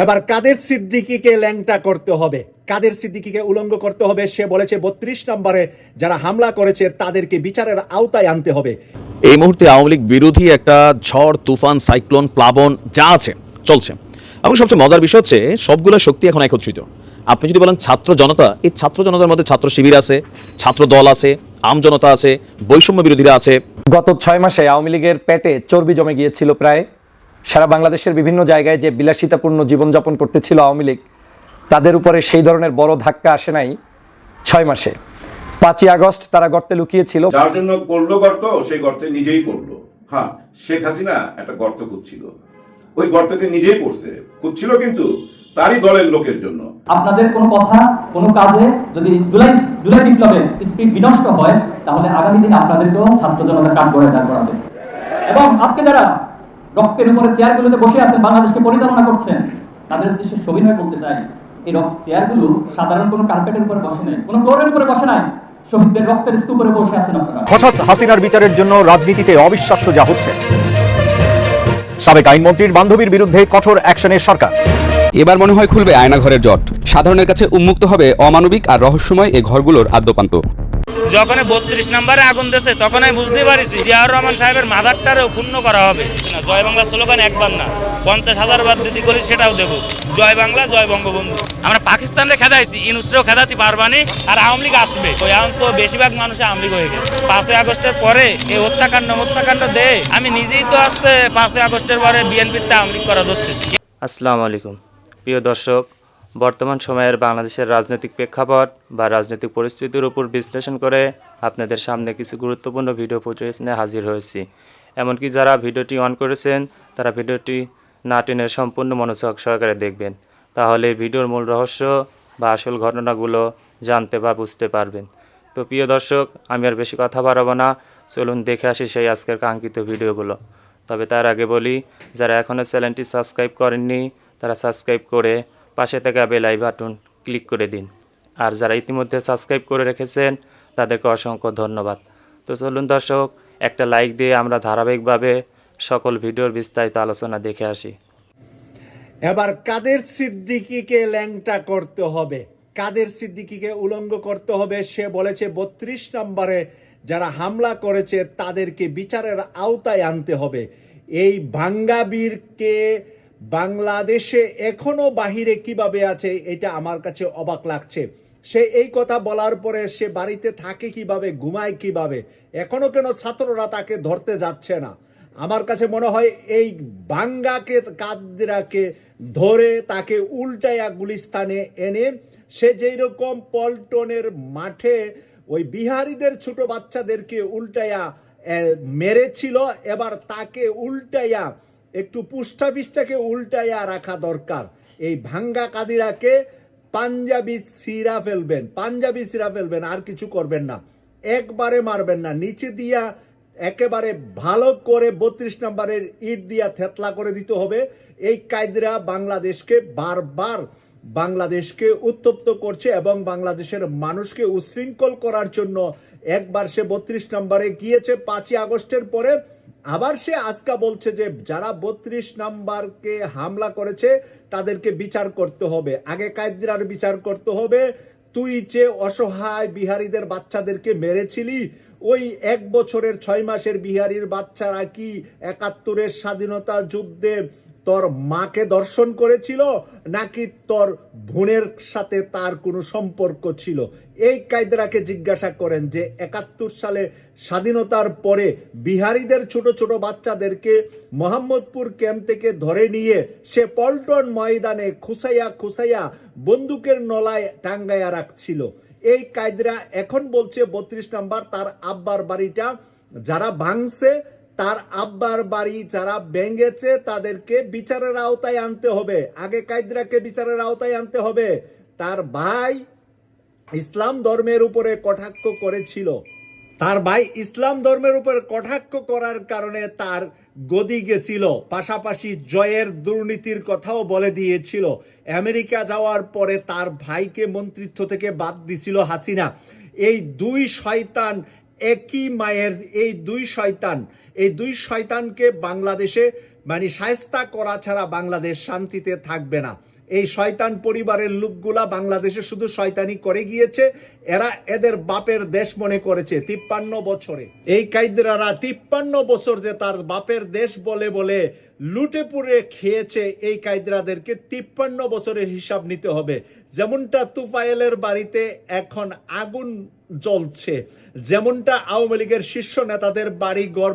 এবার কাদের সিদ্দিকীকে ল্যাংটা করতে হবে, কাদের সিদ্দিকীকে উলঙ্গ করতে হবে। সে বলেছে 32 নম্বরে যারা হামলা করেছে তাদেরকে বিচারের আওতায় আনতে হবে। এই মুহূর্তে আওয়ামী লীগ বিরোধী একটা ঝড় তুফান সাইক্লোন প্লাবন যা আছে চলছে, এবং সবচেয়ে মজার বিষয় হচ্ছে সবগুলো শক্তি এখন একত্রিত। আপনি যদি বলেন ছাত্র জনতা, এই ছাত্র জনতার মধ্যে ছাত্র শিবির আছে, ছাত্র দল আছে, আম জনতা আছে, বৈষম্য বিরোধীরা আছে। গত 6 মাসে আওয়ামী লীগের পেটে চর্বি জমে গিয়েছিল প্রায়। সারা বাংলাদেশের বিভিন্ন জায়গায় যে বিলাসিতাপূর্ণ জীবনযাপন করতেছিল আওয়ামী লীগ, তাদের উপরে সেই ধরনের বড় ধাক্কা আসে নাই 6 মাসে। 5ই আগস্ট তারা গর্তে লুকিয়েছিল, যার জন্য করলো গর্ত, সেই গর্তে নিজেই পড়লো। হ্যাঁ, শেখ হাসিনা একটা গর্ত খুঁজছিল, ওই গর্তেতে নিজেই পড়ছে, খুঁজছিল কিন্তু তারই দলের লোকের জন্য। আপনাদের কোনো কথা কোনো কাজে যদি জুলাই বিপ্লবের স্পিড বিনষ্ট হয়, তাহলে আগামী দিনে আপনাদেরকেও ছাত্র জনতা কাঠ গড়ায় দাঁড় করাবে। এবং আজকে যারা রক্তের উপরে চেয়ারগুলোতে বসে আছেন, বাংলাদেশকে পরিচালনা করছেন, তাদের উদ্দেশ্যে সবিনয় বলতে চাই, এই চেয়ারগুলো সাধারণ কোনো কার্পেটের উপরে বসে নাই, কোনো ফ্লোরের উপরে বসে নাই, শহীদদের রক্তের স্তূপের উপরে বসে আছেন আপনারা। হঠাৎ হাসিনার বিচারের জন্য রাজনীতিতে অবিশ্বাস্য যা হচ্ছে। সাবেক আইনমন্ত্রীর বান্ধবীর বিরুদ্ধে কঠোর অ্যাকশনের সরকার। এবার মনে হয় খুলবে আয়নাঘরের জট, সাধারণের কাছে উন্মুক্ত হবে অমানবিক আর রহস্যময় এই ঘরগুলোর আদ্যপান্ত। যখন 32 নম্বরে আগুন দিয়েছে তখন আমি বুঝতে পারিছি জিয়াউর রহমান সাহেবের মাথারটারও ক্ষুণ্ণ করা হবে না। জয় বাংলা স্লোগান একবার না 50,000 বার দিদি করি, সেটাও দেব। জয় বাংলা, জয় বঙ্গবন্ধু। আমরা পাকিস্তানকে খেদাইছি, ইনুসরেও খেদাতে পারবানি, আর আওয়ামী লীগ আসবে। এখন তো বেশিরভাগ মানুষ আওয়ামী লীগ হয়ে গেছে। 5ই আগস্টের পরে এই হত্যাকাণ্ড দে, আমি নিজেই তো আসতে 5ই আগস্টের পরে বিএনপিতে আওয়ামী লীগ করা ধরতেছি। আসসালামু আলাইকুম প্রিয় দর্শক, বর্তমান সময়ের বাংলাদেশের রাজনৈতিক প্রেক্ষাপট বা রাজনৈতিক পরিস্থিতির উপর বিশ্লেষণ করে আপনাদের সামনে কিছু গুরুত্বপূর্ণ ভিডিও ফুটেজ নিয়ে হাজির হয়েছি। এমনকি যারা ভিডিওটি অন করেছেন তারা ভিডিওটি না টেনে সম্পূর্ণ মনোযোগ সহকারে দেখবেন, তাহলে ভিডিওর মূল রহস্য বা আসল ঘটনাগুলো জানতে বা বুঝতে পারবেন। তো প্রিয় দর্শক, আমি আর বেশি কথা বাড়াবো না, চলুন দেখে আসি সেই আজকের কাঙ্ক্ষিত ভিডিওগুলো। তবে তার আগে বলি, যারা এখনও চ্যানেলটি সাবস্ক্রাইব করেননি তারা সাবস্ক্রাইব করে পাশে থাকা বেল আইকন বাটন ক্লিক করে দিন, আর যারা ইতিমধ্যে সাবস্ক্রাইব করে রেখেছেন তাদেরকে অসংখ্য ধন্যবাদ। তো চলুন দর্শক, একটা লাইক দিয়ে আমরা ধারাবাহিকভাবে সকল ভিডিওর বিস্তারিত আলোচনা দেখে আসি। এবার কাদের সিদ্দিকীকে ল্যাংটা করতে হবে, কাদের সিদ্দিকীকে উলঙ্গ করতে হবে। সে বলেছে 32 নম্বরে যারা হামলা করেছে তাদেরকে বিচারের আওতায় আনতে হবে। এই ভাঙ্গাবীরকে বাংলাদেশে এখনো বাহিরে কিভাবে আছে এটা আমার কাছে অবাক লাগছে। সে এই কথা বলার পরে সে বাড়িতে থাকে কিভাবে, ঘুমায় কিভাবে, এখনো কেন ছাত্ররা তাকে ধরতে যাচ্ছে না? আমার কাছে মনে হয় এই ভাঙ্গাকে কাদরাকে ধরে তাকে উল্টায়া গুলিস্তানে এনে সে যেই রকম পল্টনের মাঠে ওই বিহারীদের ছোট বাচ্চাদেরকে উল্টায়া মেরেছিল, এবার তাকে উল্টায়া একটু পুষ্টাপিষ্টাকে উল্টায়া রাখা দরকার। এই ভাঙ্গা কাদিরাকে পাঞ্জাবি সিরা ফেলবেন, আর কিছু করবেন না, একবারে মারবেন না, নিচে দিয়া একেবারে ভালো করে 32 নম্বরের ইট দিয়া থেতলা করে দিতে হবে। এই কায়দরা বাংলাদেশকে বারবার উত্তপ্ত করছে এবং বাংলাদেশের মানুষকে উশৃঙ্খল করার জন্য একবার সে 32 নম্বরে গিয়েছে 5ই আগস্টের পরে, আবার সে আজকে বলছে যে যারা 32 নম্বরকে হামলা করেছে তাদেরকে বিচার করতে হবে, আগে কায়দার বিচার করতে হবে। তুই যে অসহায় বিহারীদের বাচ্চাদেরকে মেরেছিলি, ওই 1 বছরের 6 মাসের বিহারীর বাচ্চারা কি 71-এর স্বাধীনতা যুদ্ধে তোর মাকে দর্শন করেছিল, নাকি তোর বোনের সাথে তার কোনো সম্পর্ক ছিল? এই কায়দাকে জিজ্ঞাসা করেন যে 71 সালে স্বাধীনতার পরে বিহারীদের ছোট ছোট বাচ্চাদেরকে মোহাম্মদপুর ক্যাম্প থেকে ধরে নিয়ে সে পল্টন ময়দানে খুসাইয়া বন্দুকের নলায় টাঙ্গাইয়া রাখছিল। এই কায়দরা এখন বলছে 32 নম্বর তার আব্বার বাড়িটা যারা ভাঙছে, তার আব্বার বাড়ি যারা ভেঙেছে তাদেরকে বিচারের আওতায় আনতে হবে, আগে কায়দাকে বিচারের আওতায় আনতে হবে। তার ভাই ইসলাম ধর্মের উপরে কটাক্ষ করেছিল, তার ভাই ইসলাম ধর্মের উপরে কটাক্ষ করার কারণে তার গদি গেছিল, পাশাপাশি জয়ের দুর্নীতির কথাও বলে দিয়েছিল। আমেরিকা যাওয়ার পরে তার ভাইকে মন্ত্রিত্ব থেকে বাদ দিছিল হাসিনা। এই দুই শয়তান একই মায়ের, এই দুই শয়তানকে বাংলাদেশে মানে শায়েস্তা করা ছাড়া বাংলাদেশ শান্তিতে থাকবে না। এই শয়তান পরিবারের লোকগুলা বাংলাদেশে শুধু শয়তানি করে গিয়েছে, এরা এদের বাপের দেশ মনে করেছে 53 বছরে। এই কায়দারা 53 বছর যে তার বাপের দেশ বলে বলে লুটে পুড়ে খেয়েছে, এই কায়দাদেরকে 53 বছরের হিসাব নিতে হবে। যেমনটা তুফাইলের বাড়িতে এখন আগুন জ্বলছে, যেমনটা আওয়ামী লীগের শীর্ষ নেতাদের বাড়ি ঘর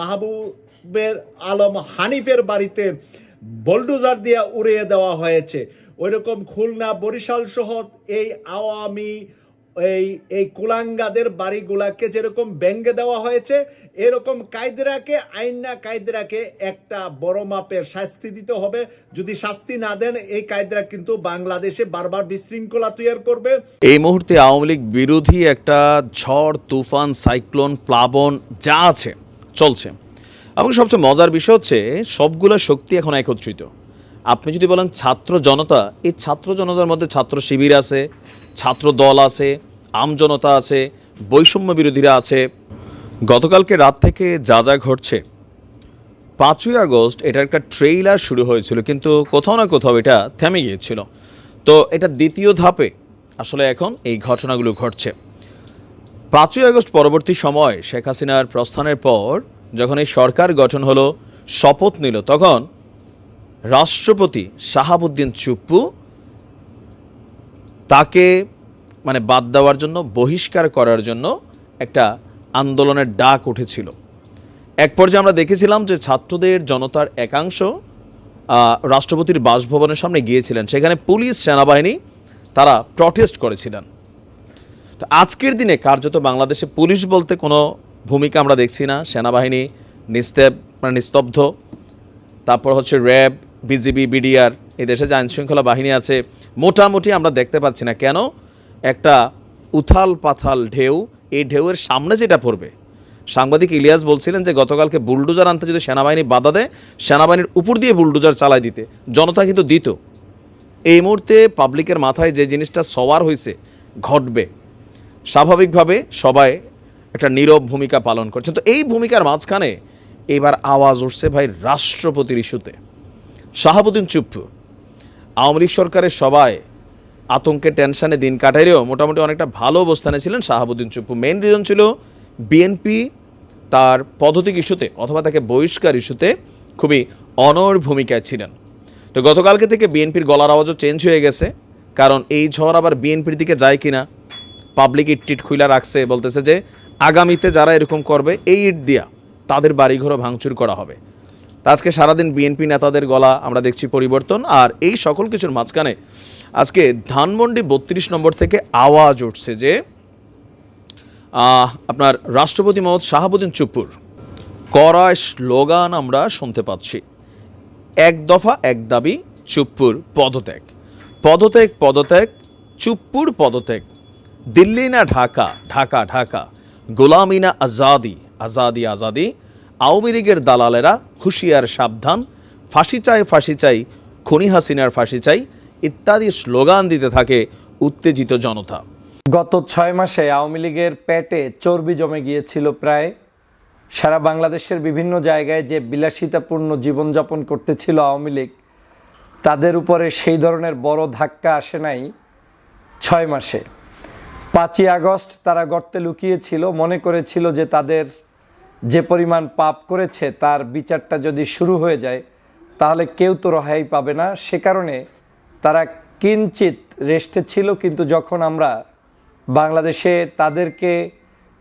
মাহবুবের আলম হানিফের বাড়িতে বুলডোজার দিয়ে উড়িয়ে দেওয়া হয়েছে, ওইরকম খুলনা বরিশাল সহ এই আওয়ামী এই কুলাঙ্গাদের বাড়িগুলাকে যেরকম ভেঙে দেওয়া হয়েছে, এরকম কায়দাকে কায়দাকে একটা বড় মাপের শাস্তি দিতে হবে। যদি শাস্তি না দেন, এই কায়দা কিন্তু বাংলাদেশে বারবার বিশৃঙ্খলা তৈরি করবে। এই মুহূর্তে আওয়ামী লীগ বিরোধী একটা ঝড়, তুফান, সাইক্লোন, প্লাবন যা আছে চলছে। এবং সবচেয়ে মজার বিষয় হচ্ছে সবগুলো শক্তি এখন একত্রিত। আপনি যদি বলেন ছাত্র জনতা, এই ছাত্র জনতার মধ্যে ছাত্র শিবির আছে, ছাত্র দল আছে, আমজনতা আছে, বৈষম্য বিরোধীরা আছে। গতকালকে রাত থেকে যা যা ঘটছে, 5ই আগস্ট এটার একটা ট্রেইলার শুরু হয়েছিল, কিন্তু কোথাও না কোথাও এটা থেমে গিয়েছিল। তো এটা দ্বিতীয় ধাপে আসলে এখন এই ঘটনাগুলো ঘটছে। 5ই আগস্ট পরবর্তী সময় শেখ হাসিনার প্রস্থানের পর যখন এই সরকার গঠন হলো, শপথ নিল, তখন রাষ্ট্রপতি শাহাবুদ্দিন চুপ্পু তাকে মানে বাদ দেওয়ার জন্য, বহিষ্কার করার জন্য একটা আন্দোলনের ডাক উঠেছিল। এক পর্যায়ে আমরা দেখেছিলাম যে ছাত্রদের, জনতার একাংশ রাষ্ট্রপতির বাসভবনের সামনে গিয়েছিলেন, সেখানে পুলিশ, সেনাবাহিনী তারা প্রটেস্ট করেছিলেন। তো আজকের দিনে কার্যত বাংলাদেশে পুলিশ বলতে কোনো ভূমিকা আমরা দেখছি না, সেনাবাহিনী নিস্তব্ধ, তারপর হচ্ছে র্যাব, বিজিবি, বিডিআর, এই দেশে যে আইনশৃঙ্খলা বাহিনী আছে মোটামুটি আমরা দেখতে পাচ্ছি না। কেন? একটা উথাল পাথাল ঢেউ, এই ঢেউয়ের সামনে যেটা পড়বে, সাংবাদিক ইলিয়াস বলছিলেন যে গতকালকে বুলডোজার আনতে যদি সেনাবাহিনী বাধা দেয়, সেনাবাহিনীর উপর দিয়ে বুলডোজার চালাই দিতে জনতা কিন্তু দিত। এই মুহূর্তে পাবলিকের মাথায় যে জিনিসটা সওয়ার হয়েছে, ঘটবে, স্বাভাবিকভাবে সবাই একটা নীরব ভূমিকা পালন করছে। তো এই ভূমিকার মাঝখানে এবার আওয়াজ উঠছে ভাই রাষ্ট্রপতির ইস্যুতে। শাহাবুদ্দিন চুপ্পু, আওয়ামী লীগ সরকারের সবাই আতঙ্কে টেনশনে দিন কাটাইলেও মোটামুটি অনেকটা ভালো অবস্থানে ছিলেন শাহাবুদ্দিন চুপ্পু। মেইন রিজন ছিল বিএনপি তার পদত্যাগ ইস্যুতে অথবা তাকে বহিষ্কার ইস্যুতে খুবই অনড় ভূমিকায় ছিলেন। তো গতকালকে থেকে বিএনপির গলার আওয়াজও চেঞ্জ হয়ে গেছে, কারণ এই ঝড় আবার বিএনপির দিকে যায় কিনা। পাবলিক ইট খুইলা রাখছে, বলতেছে যে আগামীতে যারা এরকম করবে এই ইট দিয়া তাদের বাড়িঘরও ভাঙচুর করা হবে। আজকে সারাদিন বিএনপি নেতাদের গলা আমরা দেখছি পরিবর্তন। আর এই সকল কিছুর মাঝখানে আজকে ধানমন্ডি 32 নম্বর থেকে আওয়াজ উঠছে যে আপনার রাষ্ট্রপতি মোহাম্মদ শাহাবুদ্দিন চুপ্পুর কড়া স্লোগান আমরা শুনতে পাচ্ছি। এক দফা এক দাবি, চুপ্পুর পদত্যাগ, পদত্যাগ, পদত্যাগ, চুপ্পুর পদত্যাগ। দিল্লি না ঢাকা, ঢাকা ঢাকা, গোলামি না আজাদি, আজাদি আজাদি। আওয়ামী লীগের দালালেরা হুঁশিয়ার, সাবধান, ফাঁসি চাই, ফাঁসি চাই, খুনি হাসিনার ফাঁসি চাই ইত্যাদি স্লোগান দিতে থাকে উত্তেজিত জনতা। গত 6 মাসে আওয়ামী লীগের পেটে চর্বি জমে গিয়েছিল প্রায়। সারা বাংলাদেশের বিভিন্ন জায়গায় যে বিলাসিতাপূর্ণ জীবনযাপন করতেছিল আওয়ামী লীগ, তাদের উপরে সেই ধরনের বড় ধাক্কা আসে নাই 6 মাসে। 5ই আগস্ট তারা গর্তে লুকিয়েছিল, মনে করেছিল যে তাদের যে পরিমাণ পাপ করেছে তার বিচারটা যদি শুরু হয়ে যায় তাহলে কেউ তো রেহাই পাবে না। সে কারণে তারা কিঞ্চিত রেস্টে ছিল। কিন্তু যখন আমরা বাংলাদেশে তাদেরকে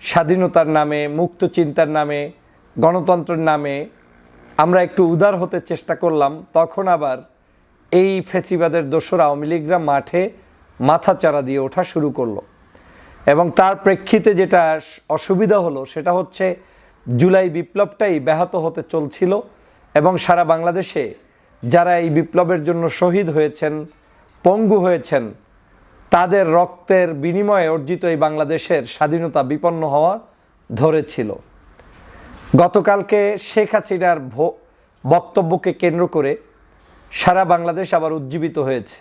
স্বাধীনতার নামে, মুক্ত চিন্তার নামে, গণতন্ত্রের নামে আমরা একটু উদার হতে চেষ্টা করলাম, তখন আবার এই ফেসিবাদের দোসর আওয়ামী লীগরা মাঠে মাথাচাড়া দিয়ে ওঠা শুরু করলো। এবং তার প্রেক্ষিতে যেটা অসুবিধা হলো সেটা হচ্ছে জুলাই বিপ্লবটাই ব্যাহত হতে চলছিল এবং সারা বাংলাদেশে যারা এই বিপ্লবের জন্য শহীদ হয়েছেন, পঙ্গু হয়েছেন, তাদের রক্তের বিনিময়ে অর্জিত এই বাংলাদেশের স্বাধীনতা বিপন্ন হওয়া ধরেছিল। গতকালকে শেখ হাসিনার বক্তব্যকে কেন্দ্র করে সারা বাংলাদেশ আবার উজ্জীবিত হয়েছে।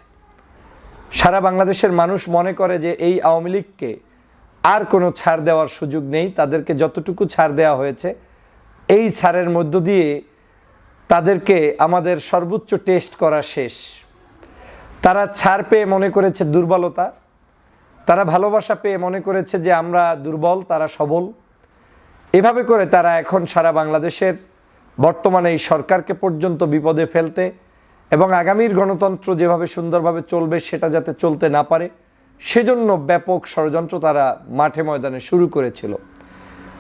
সারা বাংলাদেশের মানুষ মনে করে যে এই আওয়ামী লীগকে আর কোনো ছাড় দেওয়ার সুযোগ নেই। তাদেরকে যতটুকু ছাড় দেওয়া হয়েছে এই ছাড়ের মধ্য দিয়ে তাদেরকে আমাদের সর্বোচ্চ টেস্ট করা শেষ। তারা ছাড় পেয়ে মনে করেছে দুর্বলতা, তারা ভালোবাসা পেয়ে মনে করেছে যে আমরা দুর্বল, তারা সবল। এভাবে করে তারা এখন সারা বাংলাদেশের বর্তমানে এই সরকারকে পর্যন্ত বিপদে ফেলতে এবং আগামীর গণতন্ত্র যেভাবে সুন্দরভাবে চলবে সেটা যাতে চলতে না পারে সেজন্য ব্যাপক ষড়যন্ত্র তারা মাঠে ময়দানে শুরু করেছিল।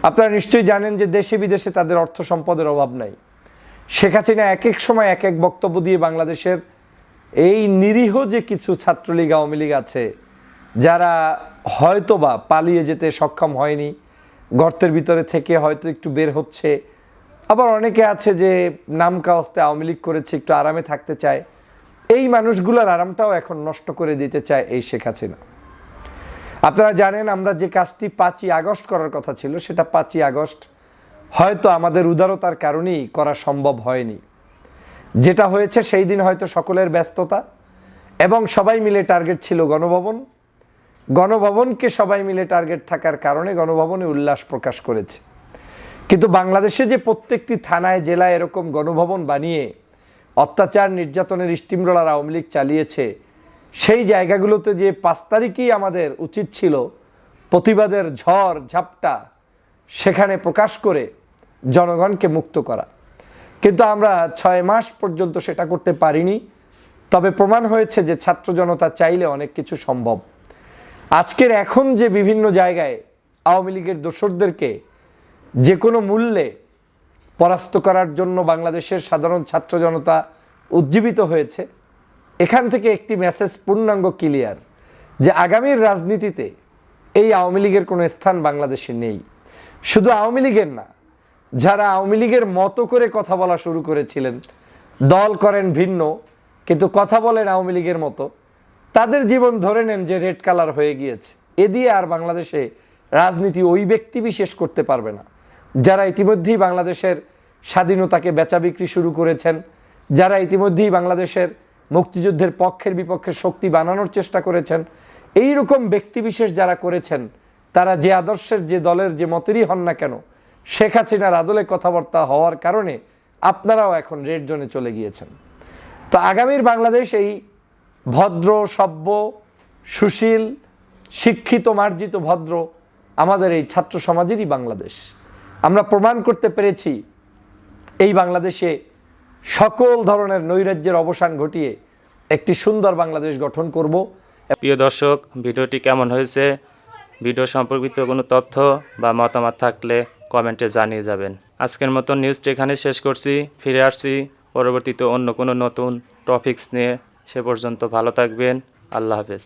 আপনারা নিশ্চয়ই জানেন যে দেশে বিদেশে তাদের অর্থ সম্পদের অভাব নাই। শেখ হাসিনা এক এক সময় এক এক বক্তব্য দিয়ে বাংলাদেশের এই নিরীহ যে কিছু ছাত্রলীগ আওয়ামী লীগ আছে যারা হয়তোবা পালিয়ে যেতে সক্ষম হয়নি, গর্তের ভিতরে থেকে হয়তো একটু বের হচ্ছে, আবার অনেকে আছে যে নাম কাওয়াস্তে আওয়ামী লীগ করেছে, একটু আরামে থাকতে চায়, এই মানুষগুলোর আরামটাও এখন নষ্ট করে দিতে চায় এই শেখ হাসিনা। আপনারা জানেন আমরা যে কাজটি 5ই আগস্ট করার কথা ছিল সেটা 5ই আগস্ট হয়তো আমাদের উদারতার কারণেই করা সম্ভব হয়নি। যেটা হয়েছে সেই দিন হয়তো সকলের ব্যস্ততা এবং সবাই মিলে টার্গেট ছিল গণভবন। গণভবনকে সবাই মিলে টার্গেট থাকার কারণে গণভবনে উল্লাস প্রকাশ করেছে। কিন্তু বাংলাদেশে যে প্রত্যেকটি থানায় জেলায় এরকম গণভবন বানিয়ে অত্যাচার নির্যাতনের স্টিমরোলার আওয়ামী লীগ চালিয়েছে, সেই জায়গাগুলোতে যে 5 তারিখেই আমাদের উচিত ছিল প্রতিবাদের ঝড় ঝাপটা সেখানে প্রকাশ করে জনগণকে মুক্ত করা, কিন্তু আমরা 6 মাস পর্যন্ত সেটা করতে পারিনি। তবে প্রমাণ হয়েছে যে ছাত্র জনতা চাইলে অনেক কিছু সম্ভব। আজকের এখন যে বিভিন্ন জায়গায় আওয়ামী লীগের দোসরদেরকে যে কোনো মূল্যে পরাস্ত করার জন্য বাংলাদেশের সাধারণ ছাত্র জনতা উজ্জীবিত হয়েছে, এখান থেকে একটি মেসেজ পূর্ণাঙ্গ ক্লিয়ার যে আগামীর রাজনীতিতে এই আওয়ামী লীগের কোনো স্থান বাংলাদেশে নেই। শুধু আওয়ামী লীগের না, যারা আওয়ামী লীগের মতো করে কথা বলা শুরু করেছিলেন, দল করেন ভিন্ন কিন্তু কথা বলেন আওয়ামী লীগের মতো, তাদের জীবন ধরে নেন যে রেড কালার হয়ে গিয়েছে। এ দিয়ে আর বাংলাদেশে রাজনীতি ওই ব্যক্তি বিশেষ করতে পারবে না যারা ইতিমধ্যেই বাংলাদেশের স্বাধীনতাকে বেচা বিক্রি শুরু করেছেন, যারা ইতিমধ্যেই বাংলাদেশের মুক্তিযুদ্ধের পক্ষের বিপক্ষের শক্তি বানানোর চেষ্টা করেছেন। এই রকম ব্যক্তিবিশেষ যারা করেছেন তারা যে আদর্শের যে দলের যে মতেরই হন না কেন, শেখ হাসিনার আদলে কথাবার্তা হওয়ার কারণে আপনারাও এখন রেড জোনে চলে গিয়েছেন। তো আগামীর বাংলাদেশ এই ভদ্র সভ্য সুশীল শিক্ষিত মার্জিত ভদ্র আমাদের এই ছাত্র সমাজেরই বাংলাদেশ। আমরা প্রমাণ করতে পেরেছি এই বাংলাদেশে সকল ধরনের নৈরাজ্যের অবসান ঘটিয়ে একটি সুন্দর বাংলাদেশ গঠন করব। প্রিয় দর্শক, ভিডিওটি কেমন হয়েছে? ভিডিও সম্পর্কিত কোনো তথ্য বা মতামত থাকলে কমেন্টে জানিয়ে যাবেন। আজকের মতো নিউজটি এখানে শেষ করছি। ফিরে আসছি পরবর্তীতে অন্য কোনো নতুন টপিকস নিয়ে। সে পর্যন্ত ভালো থাকবেন। আল্লাহ হাফেজ।